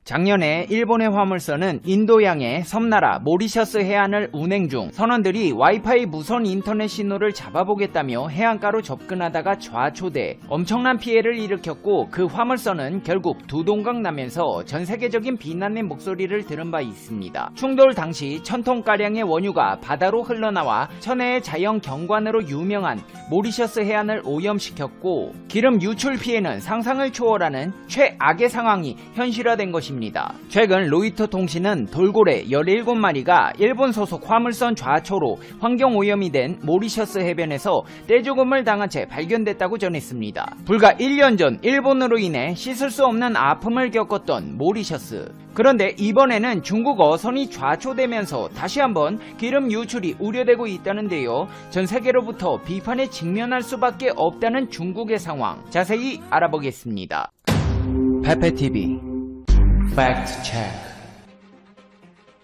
작년에 일본의 화물선은 인도양의 섬나라 모리셔스 해안을 운행 중 선원들이 와이파이 무선 인터넷 신호를 잡아보겠다며 해안가로 접근하다가 좌초돼 엄청난 피해를 일으켰고, 그 화물선은 결국 두 동강 나면서 전 세계적인 비난의 목소리를 들은 바 있습니다. 충돌 당시 1000톤가량의 원유가 바다로 흘러나와 천혜의 자연 경관으로 유명한 모리셔스 해안을 오염시켰고, 기름 유출 피해는 상상을 초월하는 최악의 상황이 현실화된 것입니다. 최근 로이터 통신은 돌고래 17마리가 일본 소속 화물선 좌초로 환경오염이 된 모리셔스 해변에서 떼죽음을 당한 채 발견됐다고 전했습니다. 불과 1년 전 일본으로 인해 씻을 수 없는 아픔을 겪었던 모리셔스. 그런데 이번에는 중국 어선이 좌초되면서 다시 한번 기름 유출이 우려되고 있다는데요. 전 세계로부터 비판에 직면할 수밖에 없다는 중국의 상황, 자세히 알아보겠습니다. 페페TV 팩트 체크.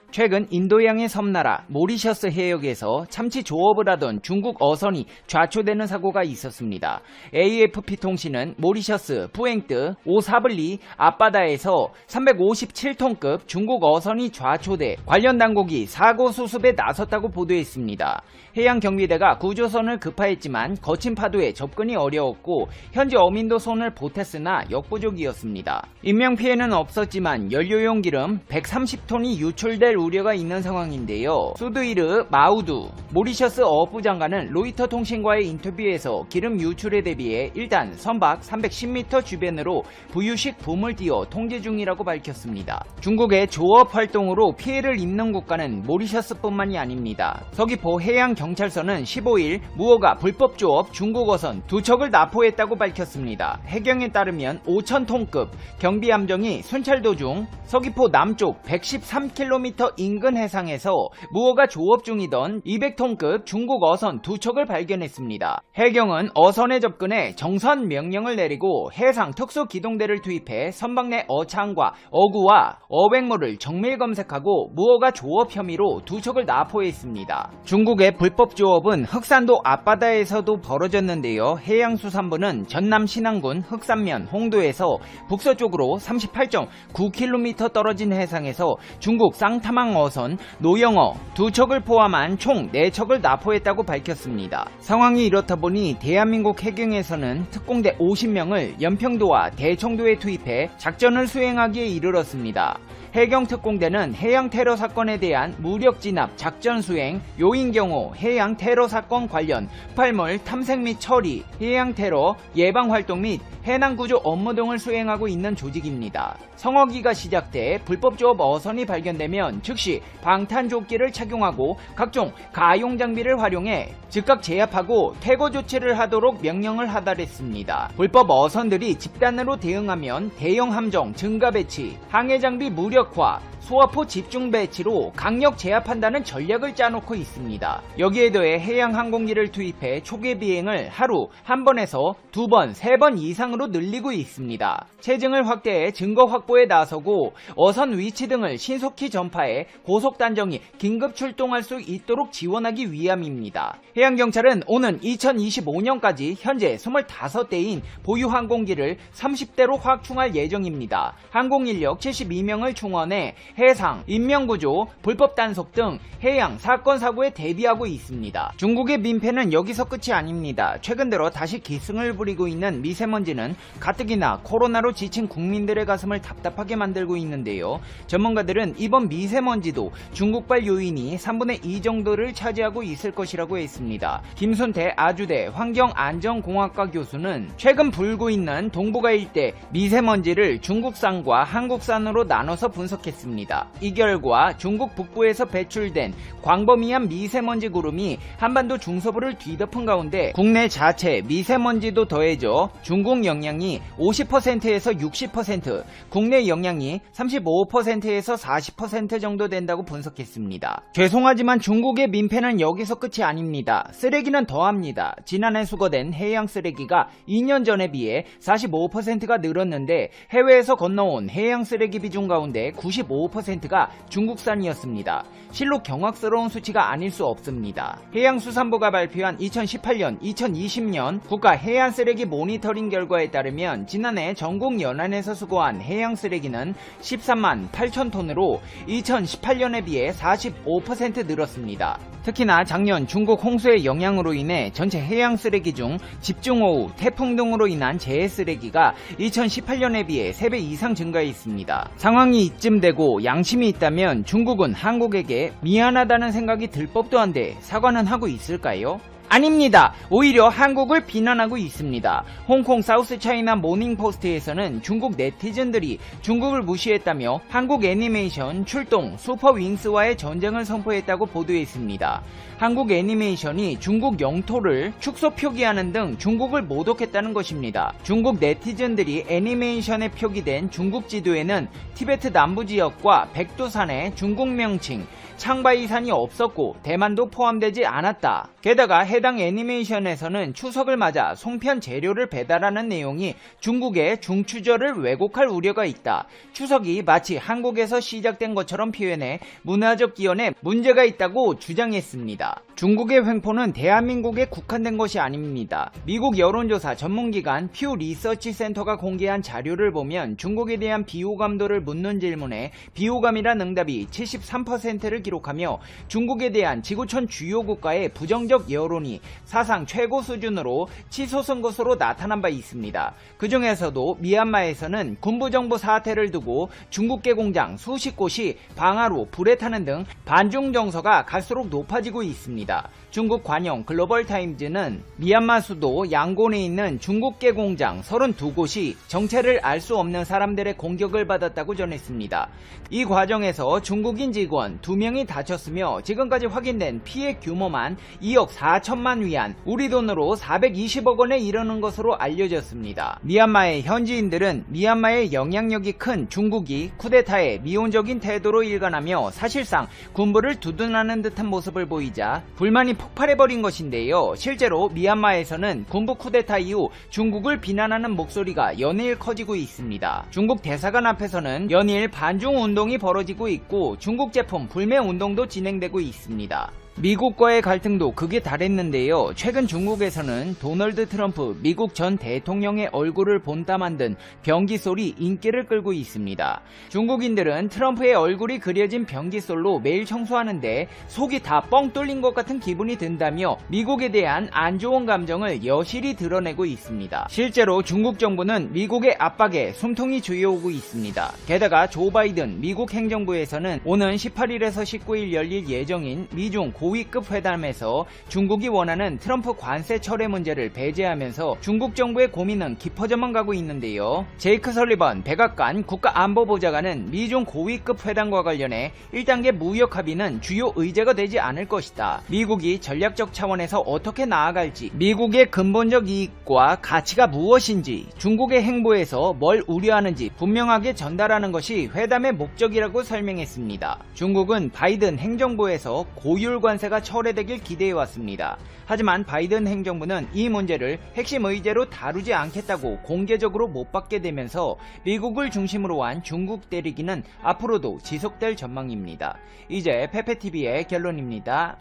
최근 인도양의 섬나라 모리셔스 해역에서 참치 조업을 하던 중국 어선이 좌초되는 사고가 있었습니다. AFP 통신은 모리셔스 푸엥뜨 오사블리 앞바다에서 357톤급 중국 어선이 좌초돼 관련 당국이 사고 수습에 나섰다고 보도했습니다. 해양경비대가 구조선을 급파했지만 거친 파도에 접근이 어려웠고 현지 어민도 손을 보탰으나 역부족이었습니다. 인명피해는 없었지만 연료용 기름 130톤이 유출될 우려가 있는 상황인데요. 수드이르 마우두 모리셔스 어부 장관은 로이터 통신과의 인터뷰에서 기름 유출에 대비해 일단 선박 310m 주변으로 부유식 붐을 띄워 통제 중이라고 밝혔습니다. 중국의 조업 활동으로 피해를 입는 국가는 모리셔스뿐만이 아닙니다. 서귀포 해양경찰서는 15일 무허가 불법 조업 중국 어선 2척을 납포했다고 밝혔습니다. 해경에 따르면 5,000톤급 경비함정이 순찰 도중 서귀포 남쪽 113km 인근 해상에서 무허가 조업 중이던 200톤급 중국 어선 2척을 발견했습니다. 해경은 어선에 접근해 정선 명령을 내리고 해상 특수기동대를 투입해 선박 내 어창과 어구와 어획물을 정밀 검색하고 무허가 조업 혐의로 2척을 납포했습니다. 중국의 불법 조업은 흑산도 앞바다에서도 벌어졌는데요. 해양수산부는 전남 신안군 흑산면 홍도에서 북서쪽으로 38.9km 떨어진 해상에서 중국 쌍타망 어선 노영어 2척을 포함한 총 4척을 납포했다고 밝혔습니다. 상황이 이렇다 보니 대한민국 해경에서는 특공대 50명을 연평도와 대청도에 투입해 작전을 수행하기에 이르렀습니다. 해경특공대는 해양 테러 사건에 대한 무력 진압 작전 수행, 요인 경우 해양 테러 사건 관련 폭발물 탐색 및 처리, 해양 테러 예방 활동 및 해난 구조 업무 등을 수행하고 있는 조직입니다. 성어기가 시작돼 불법 조업 어선이 발견되면 즉시 방탄조끼를 착용하고 각종 가용 장비를 활용해 즉각 제압하고 퇴거 조치를 하도록 명령을 하달했습니다. 불법 어선들이 집단으로 대응하면 대형 함정 증가 배치, 항해 장비 무력화, 소화포 집중 배치로 강력 제압한다는 전략을 짜놓고 있습니다. 여기에 더해 해양 항공기를 투입해 초계 비행을 하루 1번에서 2번, 3번 이상으로 늘리고 있습니다. 체증을 확대해 증거 확보에 나서고 어선 위치 등을 신속히 전파해 고속 단정이 긴급 출동할 수 있도록 지원하기 위함입니다. 해양경찰은 오는 2025년까지 현재 25대인 보유 항공기를 30대로 확충할 예정입니다. 항공인력 72명을 충원해 해상, 인명구조, 불법 단속 등 해양 사건 사고에 대비하고 있습니다. 중국의 민폐는 여기서 끝이 아닙니다. 최근 들어 다시 기승을 부리고 있는 미세먼지는 가뜩이나 코로나로 지친 국민들의 가슴을 답답하게 만들고 있는데요. 전문가들은 이번 미세먼지도 중국발 요인이 3분의 2 정도를 차지하고 있을 것이라고 했습니다. 김순태 아주대 환경안전공학과 교수는 최근 불고 있는 동북아 일대 미세먼지를 중국산과 한국산으로 나눠서 분석했습니다. 이 결과 중국 북부에서 배출된 광범위한 미세먼지 구름이 한반도 중서부를 뒤덮은 가운데 국내 자체 미세먼지도 더해져 중국 영향이 50%에서 60%, 국내 영향이 35%에서 40% 정도 된다고 분석했습니다. 죄송하지만 중국의 민폐는 여기서 끝이 아닙니다. 쓰레기는 더합니다. 지난해 수거된 해양 쓰레기가 2년 전에 비해 45%가 늘었는데 해외에서 건너온 해양 쓰레기 비중 가운데 95%가 중국산이었습니다. 실로 경악스러운 수치가 아닐 수 없습니다. 해양수산부가 발표한 2018년, 2020년 국가 해안쓰레기 모니터링 결과에 따르면 지난해 전국 연안에서 수거한 해양쓰레기는 13만 8천 톤으로 2018년에 비해 45% 늘었습니다. 특히나 작년 중국 홍수의 영향으로 인해 전체 해양 쓰레기 중 집중호우, 태풍 등으로 인한 재해 쓰레기가 2018년에 비해 3배 이상 증가했습니다. 상황이 이쯤 되고 양심이 있다면 중국은 한국에게 미안하다는 생각이 들 법도 한데 사과는 하고 있을까요? 아닙니다. 오히려 한국을 비난하고 있습니다. 홍콩 사우스차이나 모닝포스트에서는 중국 네티즌들이 중국을 무시했다며 한국 애니메이션 출동 슈퍼윙스와의 전쟁을 선포했다고 보도했습니다. 한국 애니메이션이 중국 영토를 축소 표기하는 등 중국을 모독했다는 것입니다. 중국 네티즌들이 애니메이션에 표기된 중국 지도에는 티베트 남부 지역과 백두산의 중국 명칭 창바이산이 없었고 대만도 포함되지 않았다. 게다가 해당 애니메이션에서는 추석을 맞아 송편 재료를 배달하는 내용이 중국의 중추절을 왜곡할 우려가 있다. 추석이 마치 한국에서 시작된 것처럼 표현해 문화적 기원에 문제가 있다고 주장했습니다. 중국의 횡포는 대한민국에 국한된 것이 아닙니다. 미국 여론조사 전문기관 퓨 리서치 센터가 공개한 자료를 보면 중국에 대한 비호감도를 묻는 질문에 비호감이란 응답이 73%를 기록하며 중국에 대한 지구촌 주요 국가의 부정적 여론이 사상 최고 수준으로 치솟은 것으로 나타난 바 있습니다. 그 중에서도 미얀마에서는 군부정부 사태를 두고 중국계 공장 수십 곳이 방화로 불에 타는 등 반중 정서가 갈수록 높아지고 있습니다. 중국 관영 글로벌타임즈는 미얀마 수도 양곤에 있는 중국계 공장 32곳이 정체를 알 수 없는 사람들의 공격을 받았다고 전했습니다. 이 과정에서 중국인 직원 2명이 다쳤으며 지금까지 확인된 피해 규모만 2억 4천만 위안, 우리 돈으로 420억 원에 이르는 것으로 알려졌습니다. 미얀마의 현지인들은 미얀마의 영향력이 큰 중국이 쿠데타에 미온적인 태도로 일관하며 사실상 군부를 두둔하는 듯한 모습을 보이자 불만이 폭발해버린 것인데요. 실제로 미얀마에서는 군부 쿠데타 이후 중국을 비난하는 목소리가 연일 커지고 있습니다. 중국 대사관 앞에서는 연일 반중 운동이 벌어지고 있고 중국 제품 불매 운동도 진행되고 있습니다. 미국과의 갈등도 극에 달했는데요. 최근 중국에서는 도널드 트럼프 미국 전 대통령의 얼굴을 본따 만든 변기솔이 인기를 끌고 있습니다. 중국인들은 트럼프의 얼굴이 그려진 변기솔로 매일 청소하는데 속이 다 뻥 뚫린 것 같은 기분이 든다며 미국에 대한 안 좋은 감정을 여실히 드러내고 있습니다. 실제로 중국 정부는 미국의 압박에 숨통이 조여오고 있습니다. 게다가 조 바이든 미국 행정부에서는 오는 18일에서 19일 열릴 예정인 미중 고위급 회담에서 중국이 원하는 트럼프 관세 철회 문제를 배제하면서 중국 정부의 고민은 깊어져만 가고 있는데요. 제이크 설리번 백악관 국가안보보좌관은 미중 고위급 회담과 관련해 1단계 무역 합의는 주요 의제가 되지 않을 것이다. 미국이 전략적 차원에서 어떻게 나아갈지, 미국의 근본적 이익과 가치가 무엇인지, 중국의 행보에서 뭘 우려하는지 분명하게 전달하는 것이 회담의 목적이라고 설명했습니다. 중국은 바이든 행정부에서 고율 관세가 철회되길 기대해왔습니다. 하지만 바이든 행정부는 이 문제를 핵심 의제로 다루지 않겠다고 공개적으로 못 받게 되면서 미국을 중심으로 한 중국 때리기는 앞으로도 지속될 전망입니다. 이제 페페TV의 결론입니다.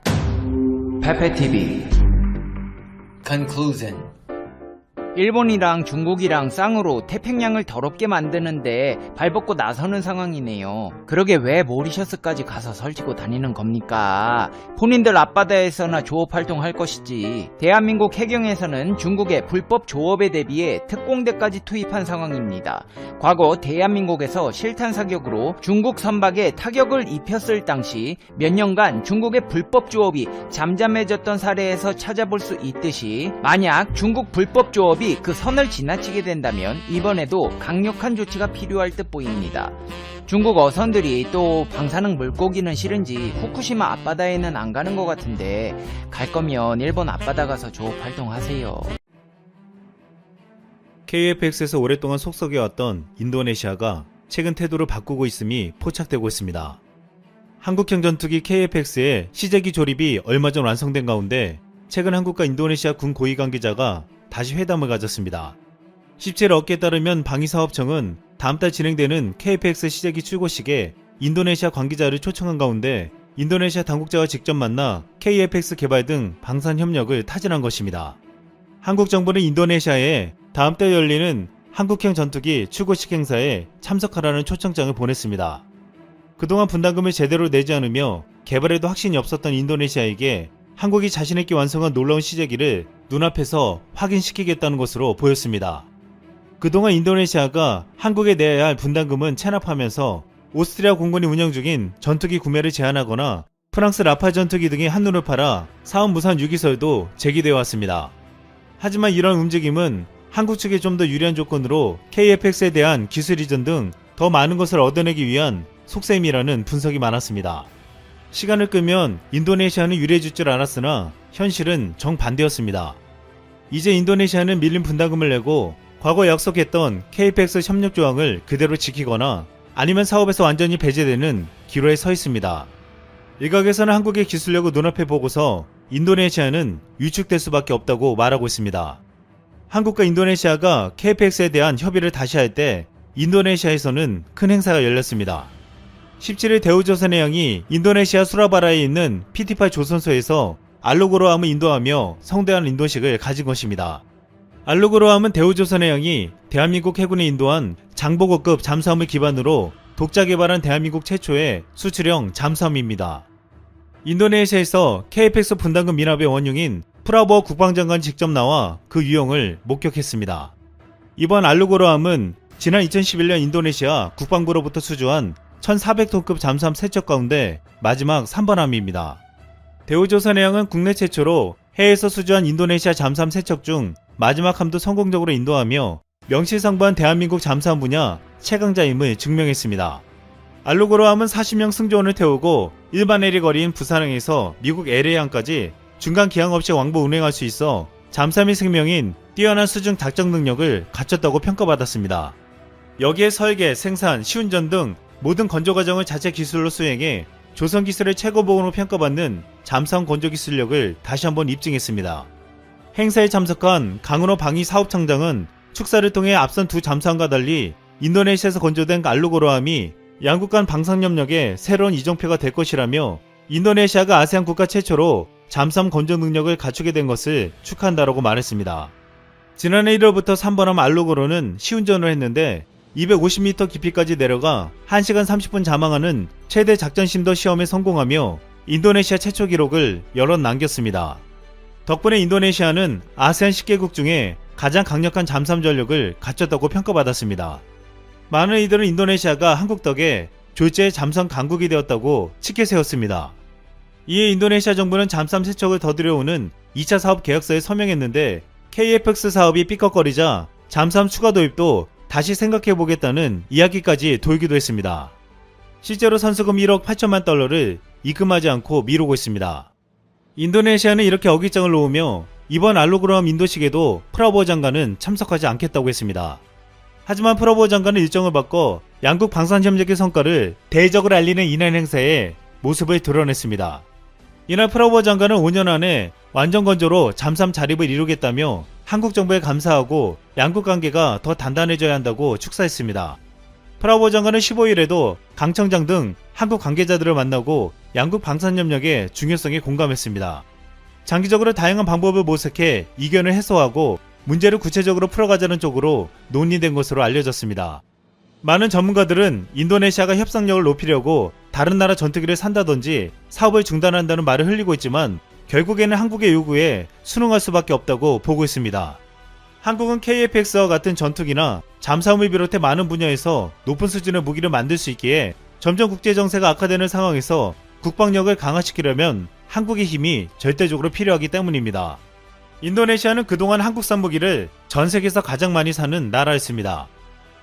페페TV Conclusion. 일본이랑 중국이랑 쌍으로 태평양을 더럽게 만드는데 발벗고 나서는 상황이네요. 그러게 왜 모리셔스까지 가서 설치고 다니는 겁니까? 본인들 앞바다에서나 조업활동할 것이지. 대한민국 해경에서는 중국의 불법 조업에 대비해 특공대까지 투입한 상황입니다. 과거 대한민국에서 실탄 사격으로 중국 선박에 타격을 입혔을 당시 몇 년간 중국의 불법 조업이 잠잠해졌던 사례에서 찾아볼 수 있듯이 만약 중국 불법 조업이 그 선을 지나치게 된다면 이번에도 강력한 조치가 필요할 듯 보입니다. 중국 어선들이 또 방사능 물고기는 싫은지 후쿠시마 앞바다에는 안 가는 것 같은데 갈 거면 일본 앞바다 가서 조업 활동하세요. KFX에서 오랫동안 속썩여왔던 인도네시아가 최근 태도를 바꾸고 있음이 포착되고 있습니다. 한국형 전투기 KFX의 시제기 조립이 얼마 전 완성된 가운데 최근 한국과 인도네시아 군 고위 관계자가 다시 회담을 가졌습니다. 17억에 따르면 방위사업청은 다음 달 진행되는 KFX 시제기 출고식에 인도네시아 관계자를 초청한 가운데 인도네시아 당국자와 직접 만나 KFX 개발 등 방산 협력을 타진한 것입니다. 한국 정부는 인도네시아에 다음 달 열리는 한국형 전투기 출고식 행사에 참석하라는 초청장을 보냈습니다. 그동안 분담금을 제대로 내지 않으며 개발에도 확신이 없었던 인도네시아에게 한국이 자신있게 완성한 놀라운 시제기를 눈앞에서 확인시키겠다는 것으로 보였습니다. 그동안 인도네시아가 한국에 내야 할 분담금은 체납하면서 오스트리아 공군이 운영 중인 전투기 구매를 제한하거나 프랑스 라팔 전투기 등의 한눈을 팔아 사업 무산 유기설도 제기되어 왔습니다. 하지만 이런 움직임은 한국 측에 좀 더 유리한 조건으로 KFX에 대한 기술 이전 등 더 많은 것을 얻어내기 위한 속셈이라는 분석이 많았습니다. 시간을 끄면 인도네시아는 유리해질 줄 알았으나 현실은 정반대였습니다. 이제 인도네시아는 밀린 분담금을 내고 과거 약속했던 KFX 협력 조항을 그대로 지키거나 아니면 사업에서 완전히 배제되는 기로에 서 있습니다. 일각에서는 한국의 기술력을 눈앞에 보고서 인도네시아는 위축될 수밖에 없다고 말하고 있습니다. 한국과 인도네시아가 KFX에 대한 협의를 다시 할 때 인도네시아에서는 큰 행사가 열렸습니다. 17일 대우조선해양이 인도네시아 수라바라에 있는 PT8 조선소에서 알로그로함을 인도하며 성대한 인도식을 가진 것입니다. 알로그로함은 대우조선해양이 대한민국 해군에 인도한 장보고급 잠수함을 기반으로 독자 개발한 대한민국 최초의 수출형 잠수함입니다. 인도네시아에서 KFX 분담금 미납의 원흉인 프라보어 국방장관이 직접 나와 그 유형을 목격했습니다. 이번 알로그로함은 지난 2011년 인도네시아 국방부로부터 수주한 1400톤급 잠수함 3척 가운데 마지막 3번함입니다. 대우조선해양은 국내 최초로 해외에서 수주한 인도네시아 잠수함 3척 중 마지막 함도 성공적으로 인도하며 명실상부한 대한민국 잠수함 분야 최강자임을 증명했습니다. 알로그로함은 40명 승조원을 태우고 일반 해리거리인 부산항에서 미국 LA항까지 중간 기항 없이 왕복 운행할 수 있어 잠수함의 생명인 뛰어난 수중 작전 능력을 갖췄다고 평가받았습니다. 여기에 설계, 생산, 시운전 등 모든 건조 과정을 자체 기술로 수행해 조선 기술의 최고봉으로 평가받는 잠수함 건조 기술력을 다시 한번 입증했습니다. 행사에 참석한 강은호 방위 사업청장은 축사를 통해 앞선 두 잠수함과 달리 인도네시아에서 건조된 알로그로함이 양국 간 방산협력의 새로운 이정표가 될 것이라며 인도네시아가 아세안 국가 최초로 잠수함 건조 능력을 갖추게 된 것을 축하한다라고 말했습니다. 지난해 1월부터 3번함 알로그로는 시운전을 했는데 250m 깊이까지 내려가 1시간 30분 자망하는 최대 작전 심도 시험에 성공하며 인도네시아 최초 기록을 여럿 남겼습니다. 덕분에 인도네시아는 아세안 10개국 중에 가장 강력한 잠수함 전력을 갖췄다고 평가받았습니다. 많은 이들은 인도네시아가 한국 덕에 졸지의 잠수함 강국이 되었다고 치켜 세웠습니다. 이에 인도네시아 정부는 잠수함 3척을 더 들여오는 2차 사업 계약서에 서명했는데 KFX 사업이 삐걱거리자 잠수함 추가 도입도 다시 생각해보겠다는 이야기까지 돌기도 했습니다. 실제로 선수금 1억 8천만 달러를 입금하지 않고 미루고 있습니다. 인도네시아는 이렇게 어깃장을 놓으며 이번 알로그로함 인도식에도 프라보어 장관은 참석하지 않겠다고 했습니다. 하지만 프라보어 장관은 일정을 바꿔 양국 방산협력의 성과를 대외적으로 알리는 이날 행사에 모습을 드러냈습니다. 이날 프라보어 장관은 5년 안에 완전 건조로 잠수함 자립을 이루겠다며 한국 정부에 감사하고 양국 관계가 더 단단해져야 한다고 축사했습니다. 프라보어 장관은 15일에도 강 청장 등 한국 관계자들을 만나고 양국 방산협력의 중요성에 공감했습니다. 장기적으로 다양한 방법을 모색해 이견을 해소하고 문제를 구체적으로 풀어가자는 쪽으로 논의된 것으로 알려졌습니다. 많은 전문가들은 인도네시아가 협상력을 높이려고 다른 나라 전투기를 산다든지 사업을 중단한다는 말을 흘리고 있지만 결국에는 한국의 요구에 순응할 수밖에 없다고 보고 있습니다. 한국은 KFX와 같은 전투기나 잠수함을 비롯해 많은 분야에서 높은 수준의 무기를 만들 수 있기에 점점 국제정세가 악화되는 상황에서 국방력을 강화시키려면 한국의 힘이 절대적으로 필요하기 때문입니다. 인도네시아는 그동안 한국산 무기를 전 세계에서 가장 많이 사는 나라였습니다.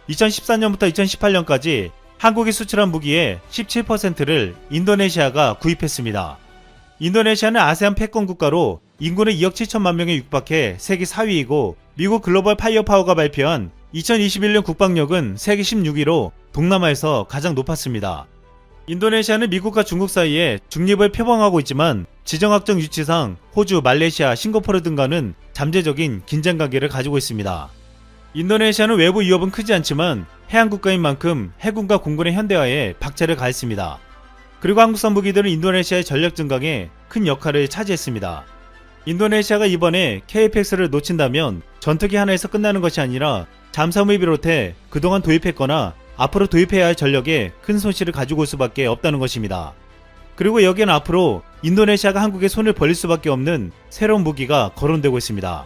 2014년부터 2018년까지 한국이 수출한 무기의 17%를 인도네시아가 구입했습니다. 인도네시아는 아세안 패권 국가로 인구는 2억 7천만 명에 육박해 세계 4위이고 미국 글로벌 파이어파워가 발표한 2021년 국방력은 세계 16위로 동남아에서 가장 높았습니다. 인도네시아는 미국과 중국 사이에 중립을 표방하고 있지만 지정학적 위치상 호주, 말레이시아, 싱가포르 등과는 잠재적인 긴장 관계를 가지고 있습니다. 인도네시아는 외부 위협은 크지 않지만 해안국가인 만큼 해군과 공군의 현대화에 박차를 가했습니다. 그리고 한국산 무기들은 인도네시아의 전력 증강에 큰 역할을 차지했습니다. 인도네시아가 이번에 KFX를 놓친다면 전투기 하나에서 끝나는 것이 아니라 잠수함을 비롯해 그동안 도입했거나 앞으로 도입해야 할 전력에 큰 손실을 가지고 올 수밖에 없다는 것입니다. 그리고 여기에는 앞으로 인도네시아가 한국에 손을 벌릴 수밖에 없는 새로운 무기가 거론되고 있습니다.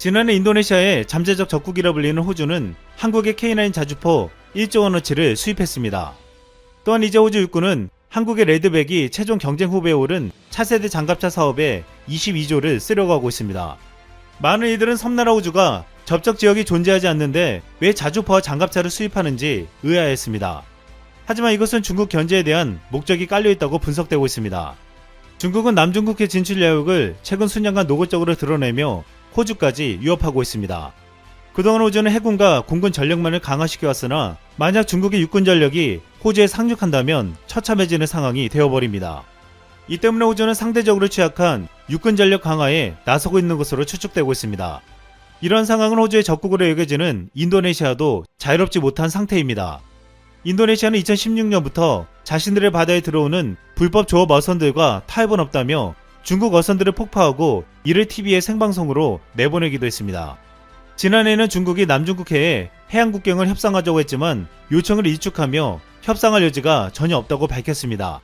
지난해 인도네시아의 잠재적 적국이라 불리는 호주는 한국의 K9 자주포 1조 원어치를 수입했습니다. 또한 이제 호주 육군은 한국의 레드백이 최종 경쟁 후보에 오른 차세대 장갑차 사업에 22조를 쓰려고 하고 있습니다. 많은 이들은 섬나라 호주가 접촉 지역이 존재하지 않는데 왜 자주포와 장갑차를 수입하는지 의아했습니다. 하지만 이것은 중국 견제에 대한 목적이 깔려있다고 분석되고 있습니다. 중국은 남중국해 진출 야욕을 최근 수년간 노골적으로 드러내며 호주까지 위협하고 있습니다. 그동안 호주는 해군과 공군 전력만을 강화시켜왔으나 만약 중국의 육군 전력이 호주에 상륙한다면 처참해지는 상황이 되어버립니다. 이 때문에 호주는 상대적으로 취약한 육군 전력 강화에 나서고 있는 것으로 추측되고 있습니다. 이런 상황은 호주의 적국으로 여겨지는 인도네시아도 자유롭지 못한 상태입니다. 인도네시아는 2016년부터 자신들의 바다에 들어오는 불법 조업 어선들과 타협은 없다며 중국 어선들을 폭파하고 이를 TV의 생방송으로 내보내기도 했습니다. 지난해에는 중국이 남중국해에 해양국경을 협상하자고 했지만 요청을 일축하며 협상할 여지가 전혀 없다고 밝혔습니다.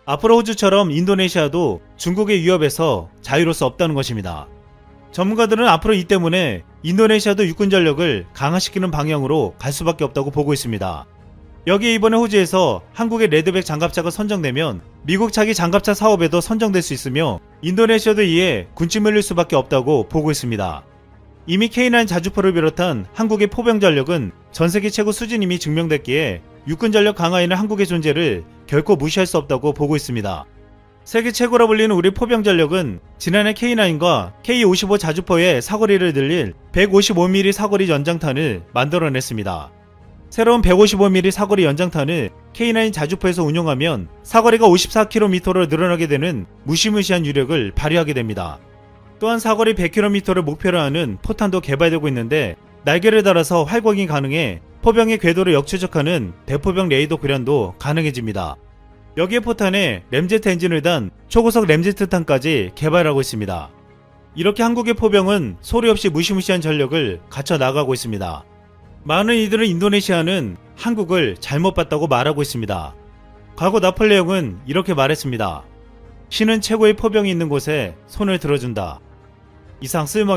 앞으로 호주처럼 인도네시아도 중국의 위협에서 자유로울 수 없다는 것입니다. 전문가들은 앞으로 이 때문에 인도네시아도 육군 전력을 강화시키는 방향으로 갈 수밖에 없다고 보고 있습니다. 여기에 이번에 호주에서 한국의 레드백 장갑차가 선정되면 미국 차기 장갑차 사업에도 선정될 수 있으며 인도네시아도 이에 군침을 흘릴 수밖에 없다고 보고 있습니다. 이미 K9 자주포를 비롯한 한국의 포병 전력은 전세계 최고 수준임이 증명됐기에 육군 전력 강화에는 한국의 존재를 결코 무시할 수 없다고 보고 있습니다. 세계 최고라 불리는 우리 포병 전력은 지난해 K9과 K55 자주포의 사거리를 늘릴 155mm 사거리 연장탄을 만들어냈습니다. 새로운 155mm 사거리 연장탄을 K9 자주포에서 운용하면 사거리가 54km로 늘어나게 되는 무시무시한 유력을 발휘하게 됩니다. 또한 사거리 100km를 목표로 하는 포탄도 개발되고 있는데 날개를 달아서 활공이 가능해 포병의 궤도를 역추적하는 대포병 레이더 구련도 가능해집니다. 여기에 포탄에 램제트 엔진을 단 초고속 램제트 탄까지 개발하고 있습니다. 이렇게 한국의 포병은 소리 없이 무시무시한 전력을 갖춰 나가고 있습니다. 많은 이들은 인도네시아는 한국을 잘못 봤다고 말하고 있습니다. 과거 나폴레옹은 이렇게 말했습니다. 신은 최고의 포병이 있는 곳에 손을 들어준다. 이상 쓸멍이었습니다.